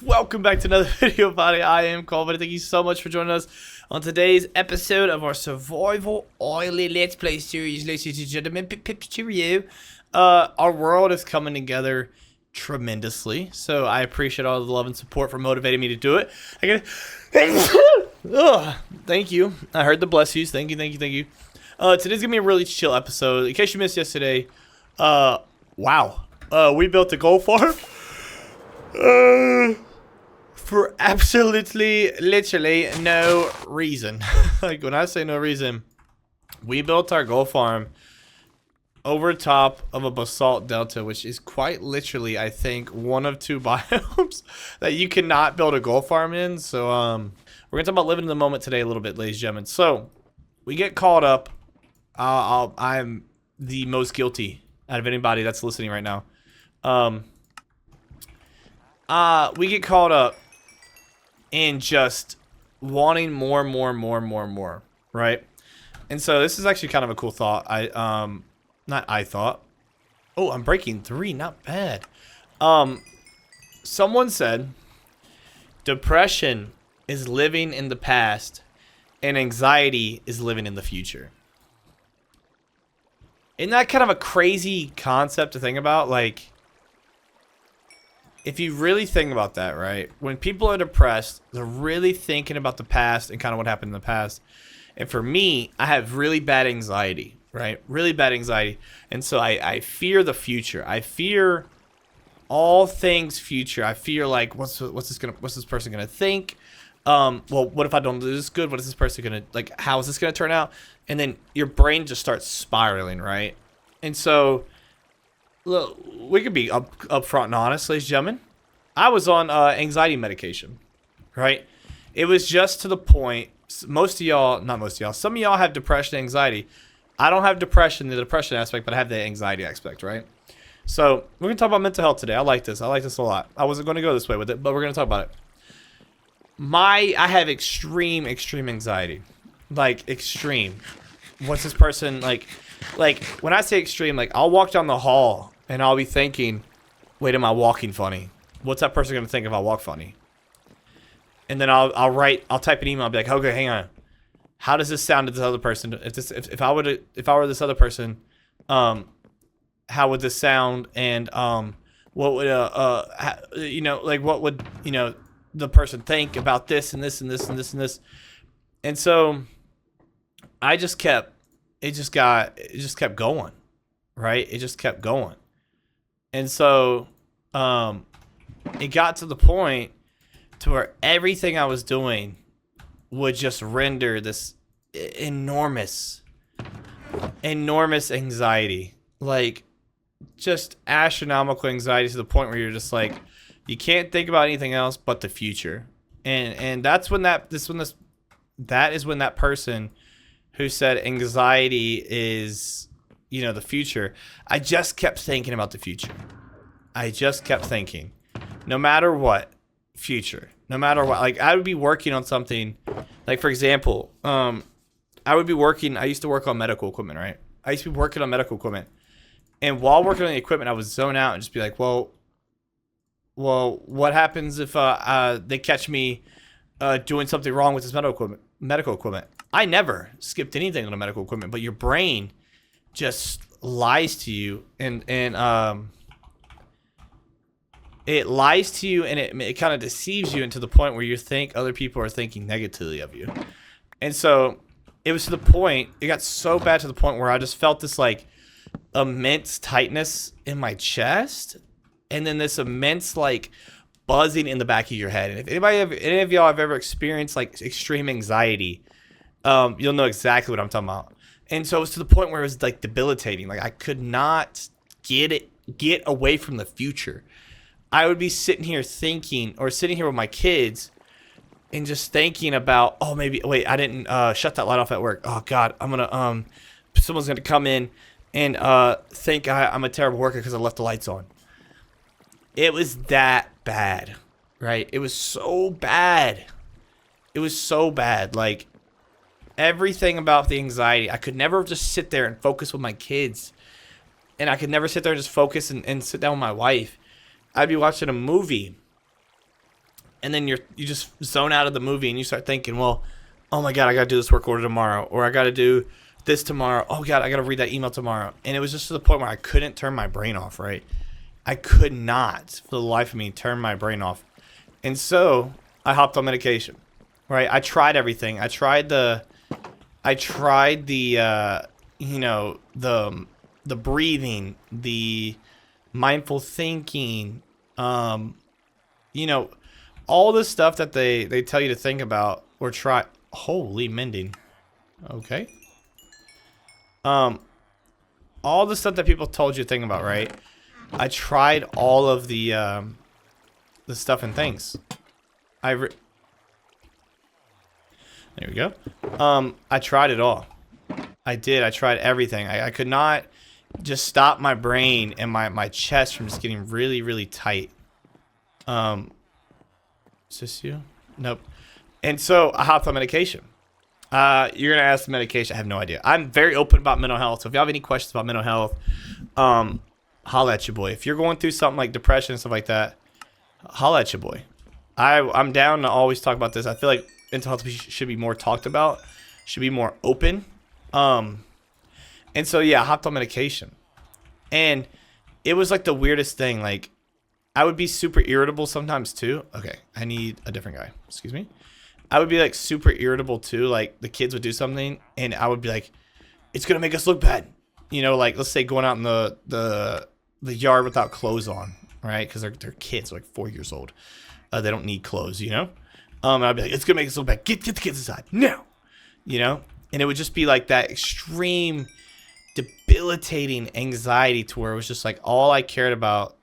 Welcome back to another video, buddy. I am Colvin. Thank you so much for joining us on today's episode of our Survival Oily Let's Play series, ladies and gentlemen. Pips to you. Our world is coming together tremendously, so I appreciate all the love and support for motivating me to do it. Thank you. I heard the bless yous. Thank you. Today's gonna be a really chill episode. In case you missed yesterday, wow. We built a gold farm. For absolutely, literally no reason. Like, when I say no reason, we built our gold farm over top of a basalt delta, which is quite literally, I think, one of two biomes that you cannot build a gold farm in. So, we're gonna talk about living in the moment today a little bit, ladies and gentlemen. So, we get caught up. I'm the most guilty out of anybody that's listening right now. We get caught up in just wanting more, right? And so this is actually kind of a cool thought. Oh, I'm breaking 3, not bad. Someone said, depression is living in the past and anxiety is living in the future. Isn't that kind of a crazy concept to think about? Like, if you really think about that, right? When people are depressed, they're really thinking about the past and kind of what happened in the past. And for me, I have really bad anxiety, right? Really bad anxiety. And so I fear the future. I fear all things future. I fear, like, what's this person gonna think? Well, what if I don't do this good? What is this person gonna, like, how is this gonna turn out? And then your brain just starts spiraling, right? And so, look, we could be upfront and honest, ladies and gentlemen. I was on anxiety medication, right? It was just to the point. Most of y'all, not most of y'all, some of y'all have depression and anxiety. I don't have depression, the depression aspect, but I have the anxiety aspect, right? So we're going to talk about mental health today. I like this. I like this a lot. I wasn't going to go this way with it, but we're going to talk about it. I have extreme anxiety. Like, extreme. What's this person, like, when I say extreme, like, I'll walk down the hall and I'll be thinking, wait, am I walking funny? What's that person gonna think if I walk funny? And then I'll type an email. I'll be like, okay, hang on. How does this sound to this other person? If I were this other person, how would this sound? And what would what would the person think about this and this and this and this and this? And so it just kept going, right? It just kept going. And so it got to the point to where everything I was doing would just render this enormous anxiety, like, just astronomical anxiety, to the point where you're just like, you can't think about anything else but the future. And that's when that is when that person who said anxiety is, the future, I just kept thinking about the future. I just kept thinking, no matter what, future. No matter what. Like, I would be working on something. Like, for example, I used to work on medical equipment, right? I used to be working on medical equipment. And while working on the equipment, I would zone out and just be like, well, what happens if they catch me doing something wrong with this medical equipment? I never skipped anything on the medical equipment, but your brain just lies to you, and it lies to you, and it kind of deceives you into the point where you think other people are thinking negatively of you. And so it was to the point, it got so bad to the point where I just felt this, like, immense tightness in my chest, and then this immense, like, buzzing in the back of your head. And if any of y'all have ever experienced, like, extreme anxiety, you'll know exactly what I'm talking about. And so it was to the point where it was, like, debilitating. Like, I could not get away from the future. I would be sitting here with my kids and just thinking about, oh, maybe, wait, I didn't shut that light off at work. Oh, God, someone's going to come in and think I'm a terrible worker because I left the lights on. It was that bad, right? It was so bad. Like, everything about the anxiety, I could never just sit there and focus with my kids. And I could never sit there and just focus and sit down with my wife. I'd be watching a movie and then you just zone out of the movie and you start thinking, well, oh my God, I got to do this work order tomorrow, or I got to do this tomorrow. Oh God, I got to read that email tomorrow. And it was just to the point where I couldn't turn my brain off, right? I could not, for the life of me, turn my brain off. And so I hopped on medication, right? I tried everything. I tried the you know, the breathing, the mindful thinking, you know, all the stuff that they tell you to think about or try. Holy mending. Okay. All the stuff that people told you to think about, right? I tried all of the stuff and things. There we go. I tried it all. I did. I tried everything. I could not just stop my brain and my chest from just getting really, really tight. Is this you? Nope. And so I hopped on medication. You're gonna ask the medication. I have no idea. I'm very open about mental health. So if you have any questions about mental health, holla at your boy. If you're going through something like depression and stuff like that, holla at your boy. I'm down to always talk about this. I feel like mental health should be more talked about, should be more open. And so yeah, I hopped on medication, and it was like the weirdest thing. Like, I would be super irritable sometimes too. Okay, I need a different guy. Excuse me. I would be like super irritable too. Like, the kids would do something, and I would be like, "It's gonna make us look bad." You know, like, let's say going out in the yard without clothes on, right? Because they're kids, like 4 years old. They don't need clothes, you know. And I'd be like, "It's gonna make us look bad. Get the kids inside now," you know. And it would just be like that extreme, debilitating anxiety to where it was just like all I cared about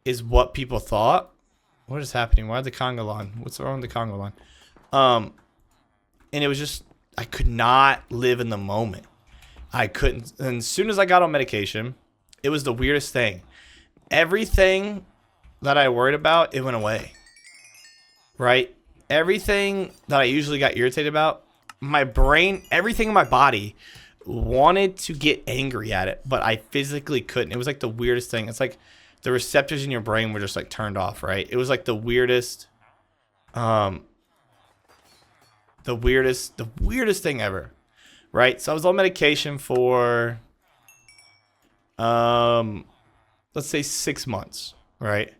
is what people thought. What is happening? Why the conga line? What's wrong with the conga line? And it was just, I could not live in the moment. I couldn't. And as soon as I got on medication, it was the weirdest thing. Everything that I worried about, it went away. Right? Everything that I usually got irritated about, my brain, everything in my body wanted to get angry at it, but I physically couldn't. It was like the weirdest thing. It's like the receptors in your brain were just like turned off, right? It was like the weirdest thing ever, right? So I was on medication for let's say 6 months, right?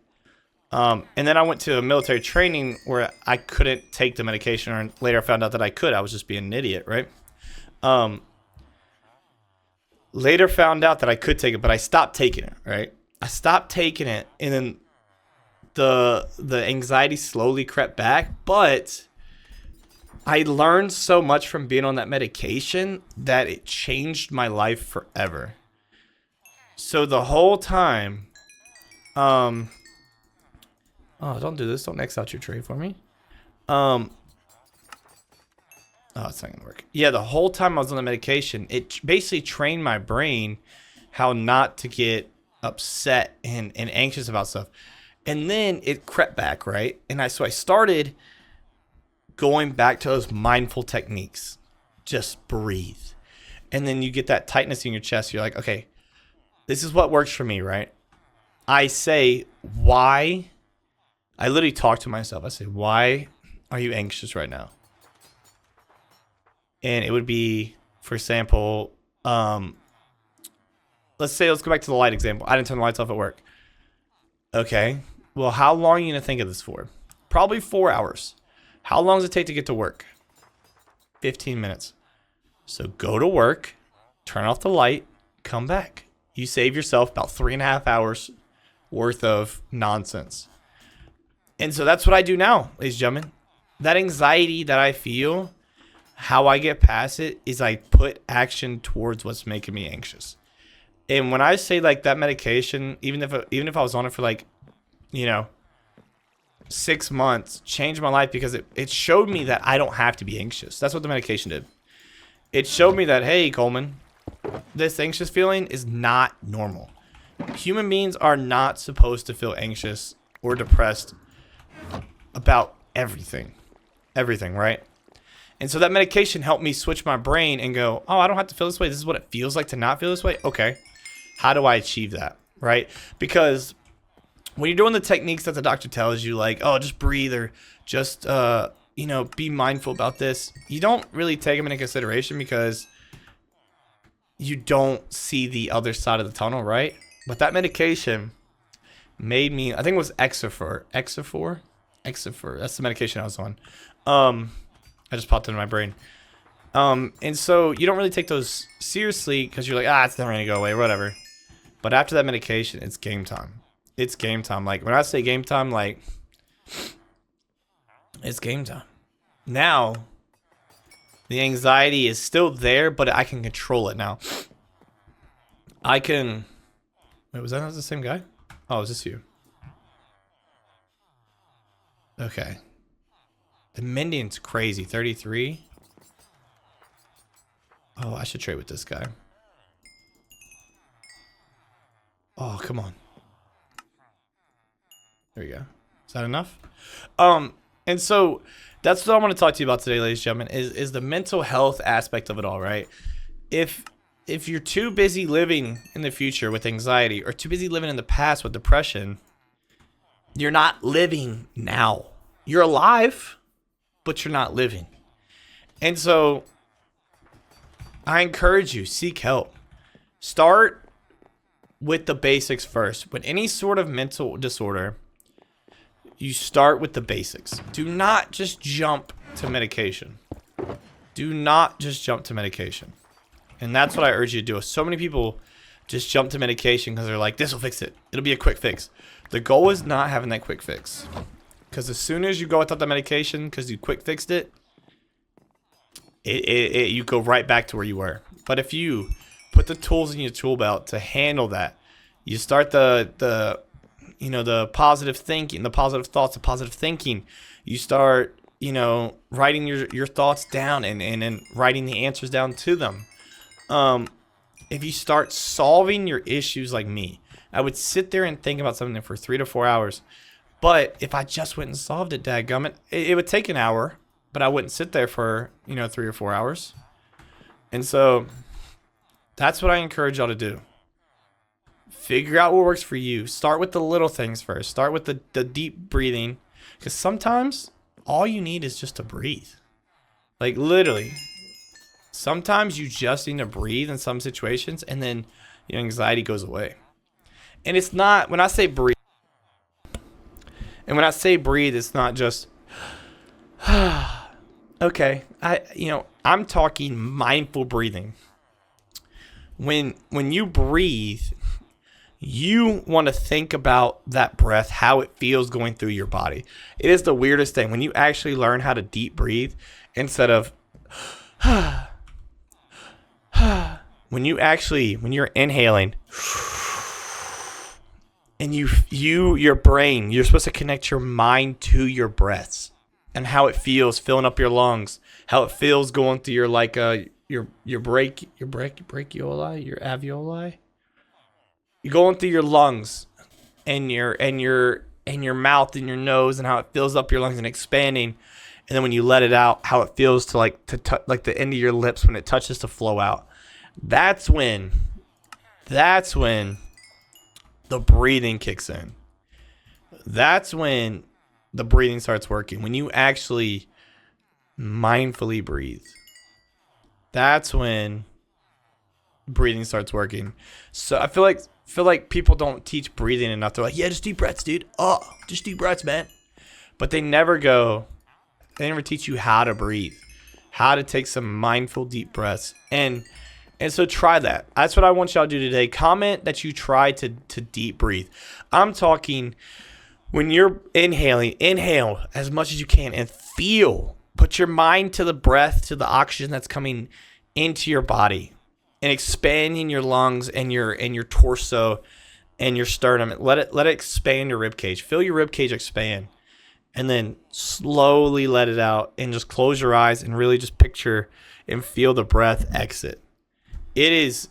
And then I went to a military training where I couldn't take the medication, or later I found out that I could. I was just being an idiot, right? Later found out that I could take it, but I stopped taking it, right? I stopped taking it, and then the anxiety slowly crept back, but I learned so much from being on that medication that it changed my life forever. So the whole time, oh, don't do this. Don't X out your tray for me. Oh, it's not gonna work. Yeah, the whole time I was on the medication, it basically trained my brain how not to get upset and anxious about stuff. And then it crept back, right? So I started going back to those mindful techniques. Just breathe. And then you get that tightness in your chest. You're like, okay, this is what works for me, right? I say, why? I literally talk to myself. I say, why are you anxious right now? And it would be, for example, let's go back to the light example. I didn't turn the lights off at work. Okay. Well, how long are you going to think of this for? Probably 4 hours. How long does it take to get to work? 15 minutes. So go to work, turn off the light, come back. You save yourself about 3.5 hours worth of nonsense. And so that's what I do now, ladies and gentlemen. That anxiety that I feel, how I get past it is I put action towards what's making me anxious. And when I say like that medication, even if I was on it for like, 6 months, changed my life because it showed me that I don't have to be anxious. That's what the medication did. It showed me that, hey, Coleman, this anxious feeling is not normal. Human beings are not supposed to feel anxious or depressed about everything. Everything, right? And so that medication helped me switch my brain and go, oh, I don't have to feel this way. This is what it feels like to not feel this way. Okay. How do I achieve that? Right? Because when you're doing the techniques that the doctor tells you, like, oh, just breathe or just, you know, be mindful about this, you don't really take them into consideration because you don't see the other side of the tunnel, right? But that medication made me, I think it was Exifor. That's the medication I was on. I just popped into my brain. And so you don't really take those seriously because you're like, it's never gonna go away, whatever. But after that medication, it's game time. It's game time. Like, when I say game time, like, it's game time. Now, the anxiety is still there, but I can control it now. I can... Wait, was that not the same guy? Oh, is this you? Okay. The Mindian's crazy. 33. Oh, I should trade with this guy. Oh, come on. There you go. Is that enough? And so that's what I want to talk to you about today, ladies and gentlemen, is the mental health aspect of it all, right? If you're too busy living in the future with anxiety or too busy living in the past with depression, you're not living now. You're alive, but you're not living. And so I encourage you, seek help. Start with the basics first. With any sort of mental disorder, you start with the basics. Do not just jump to medication. Do not just jump to medication. And that's what I urge you to do. So many people just jump to medication because they're like, this will fix it. It'll be a quick fix. The goal is not having that quick fix. Because as soon as you go without the medication because you quick fixed it, you go right back to where you were. But if you put the tools in your tool belt to handle that, you start the positive thinking, the positive thoughts, the positive thinking. You start, writing your thoughts down and then writing the answers down to them. If you start solving your issues like me, I would sit there and think about something for 3 to 4 hours. But if I just went and solved it, dadgummit, it would take an hour, but I wouldn't sit there for, 3 or 4 hours. And so that's what I encourage y'all to do. Figure out what works for you. Start with the little things first. Start with the deep breathing. Because sometimes all you need is just to breathe. Like, literally. Sometimes you just need to breathe in some situations, and then your anxiety goes away. And it's not, when I say breathe, it's not just, okay, I'm talking mindful breathing. When you breathe, you want to think about that breath, how it feels going through your body. It is the weirdest thing. When you actually learn how to deep breathe instead of when you're inhaling and your brain, you're supposed to connect your mind to your breaths and how it feels filling up your lungs, how it feels going through your brachioli, your alveoli. You're going through your lungs and your mouth and your nose and how it fills up your lungs and expanding. And then when you let it out, how it feels to like the end of your lips when it touches to flow out. That's when the breathing kicks in. That's when the breathing starts working. When you actually mindfully breathe. That's when breathing starts working. So I feel like people don't teach breathing enough. They're like, yeah, just deep breaths, dude. Oh, just deep breaths, man. But they never teach you how to breathe, how to take some mindful deep breaths. And so try that. That's what I want y'all to do today. Comment that you try to deep breathe. I'm talking when you're inhaling, inhale as much as you can and put your mind to the breath, to the oxygen that's coming into your body and expanding your lungs and your torso and your sternum. Let it expand your rib cage. Feel your rib cage expand. And then slowly let it out and just close your eyes and really just picture and feel the breath exit. It is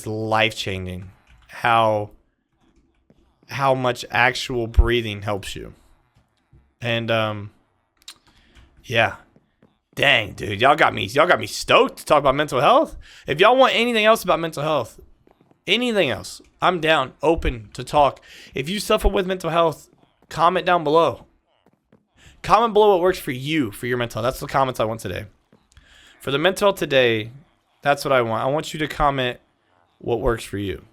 life-changing how much actual breathing helps you. And yeah. Dang, dude, y'all got me stoked to talk about mental health. If y'all want anything else about mental health, anything else, I'm down, open to talk. If you suffer with mental health, comment down below. Comment below what works for you, for your mental health. That's the comments I want today. For the mental health today, that's what I want. I want you to comment what works for you.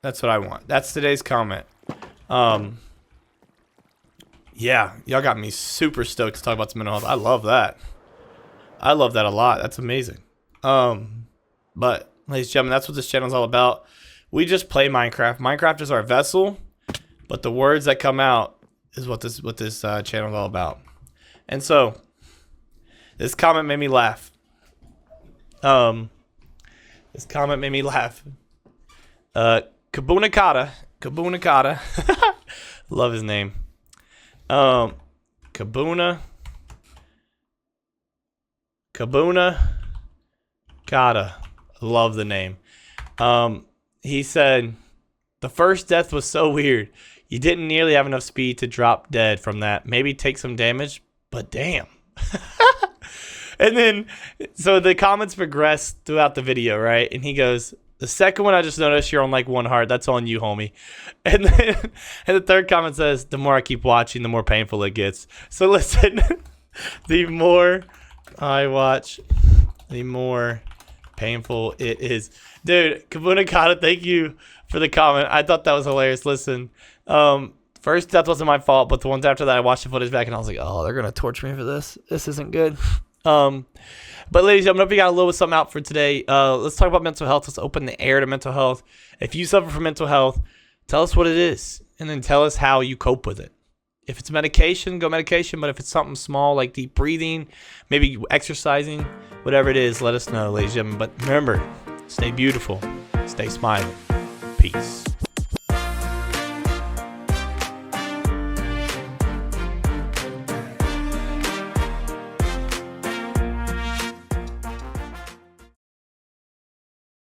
That's what I want. That's today's comment. Yeah, y'all got me super stoked to talk about some mental health. I love that. I love that a lot. That's amazing. But ladies and gentlemen, that's what this channel is all about. We just play Minecraft. Minecraft is our vessel, but the words that come out is what this channel is all about. And so, this comment made me laugh. This comment made me laugh. Kabunakata. Love his name. Kabuna Kata. Love the name. He said, the first death was so weird. You didn't nearly have enough speed to drop dead from that. Maybe take some damage, but damn. And then, so the comments progress throughout the video, right? And he goes, the second one I just noticed you're on like 1 heart. That's on you, homie. And then and the third comment says, the more I keep watching, the more painful it gets. So listen, the more I watch, the more painful it is. Dude, Kabunakata, thank you for the comment. I thought that was hilarious. Listen, first death wasn't my fault, but the ones after that, I watched the footage back and I was like, oh, they're going to torture me for this. This isn't good. But ladies and gentlemen, I hope you got a little something out for today. Let's talk about mental health. Let's open the air to mental health. If you suffer from mental health, tell us what it is, and then tell us how you cope with it. If it's medication, go medication. But if it's something small like deep breathing, maybe exercising, whatever it is, let us know, ladies and gentlemen. But remember, stay beautiful, stay smiling. Peace.